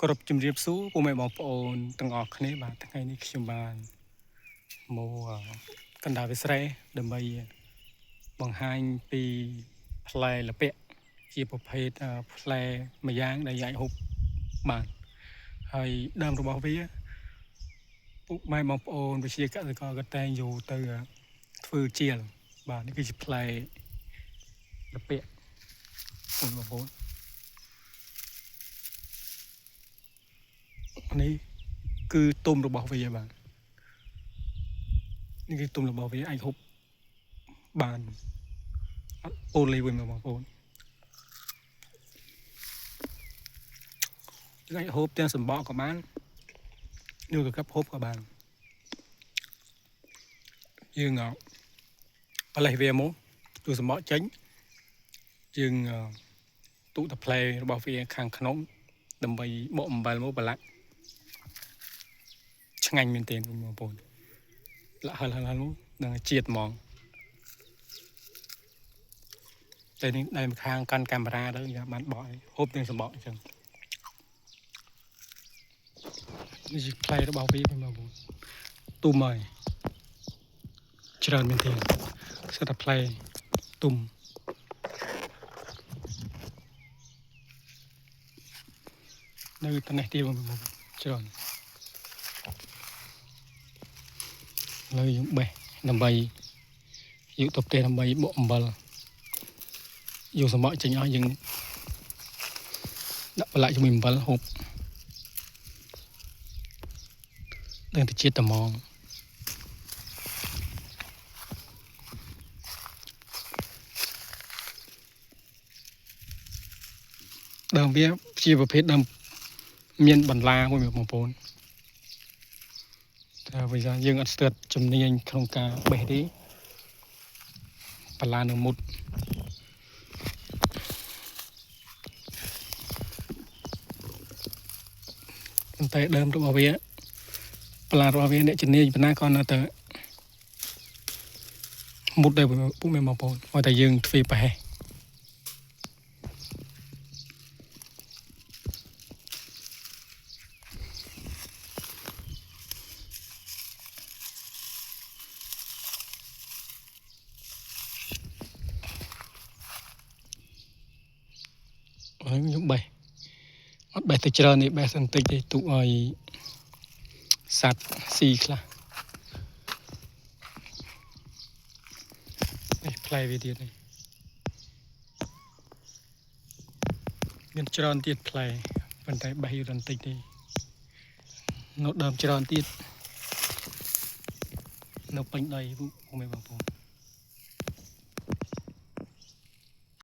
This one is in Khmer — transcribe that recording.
គ្រប់ជំរាបសួរពុកម៉ែបងប្អូនទាំងអស់គ្នាបាទថ្ងៃនេះខ្ញុំបានមកកណ្ដាលវិស្រែដើម្បីបង្ហាញពីផ្លែល្ពាក់ជាប្រភេទផ្លែម្យ៉ាងដែលអាចហូបបានហើយដើមរបស់វាពុកម៉ែបងប្អូនវិជាកសិករក៏តែងយកទៅធ្វើជាលបាទនេះគឺជាផ្លែល្ពាក់បងប្អូននេះគឺទុំរបស់វាបាទនេះគឺទុំរបស់វាអាចហូបបានអត់ពោលលេវិញបងប្អូនយើងអាចហូបទាំងសម្បកក៏បានយកទៅកាប់ហូបក៏បានយើងប៉លេះវាមកទូសម្បកចេញយើងទូតផ្លែរបស់វាខាងក្នុងដើម្បីបកអំបិលមកប្រឡាក់ឆ្ងាញ់មែនទែនបងប្អូនលាក់ហឹលនោះនឹងជាតិហ្មងតែនេះដៃម្ខាងកាន់កាមេរ៉ាទៅយ៉ាបានបកហូបទាំងសម្បកអញ្ចឹងនេះជាផ្លែរបស់វាបងប្អូនទុំហើយច្រើនមែនទែនសិតតែផ្លែទុំនៅត្នេះទៀតបងប្អូនច្រើនលើយើងបេះដើម្បីយកទៅផ្ទះដើម្បីបកអំបិលយកសម្បកចេញអស់យើងដាក់ប្រឡាក់ជាមួយអំបិលហូបនឹងទៅជាតិត្មងដើមវាជាប្រភេទដើមមានបន្លាមួយបងប្អូនតែវាយើងអត់ស្ទើរជំនាញក្នុងការបេះទេបន្លានឹងមុតតែដើមរបស់វាបន្លារបស់វាអ្នកជំនាញប៉ុណ្ណាក៏នៅតែមុតដែរពុកម៉ែបងប្អូនឲ្យតែយើងធ្វើប្រហែសខ្ញុំបេះអត់បេះទៅច្រើននេះបេះបន្តិចទេទុកឲ្យសត្វស៊ីខ្លះនេះផ្លែវាទៀតនេះមានច្រើនទៀតផ្លែប៉ុន្តែបេះយូរបន្តិចទេនៅដើមច្រើនទៀតនៅពេញដីពុកម៉ែបងប្អូន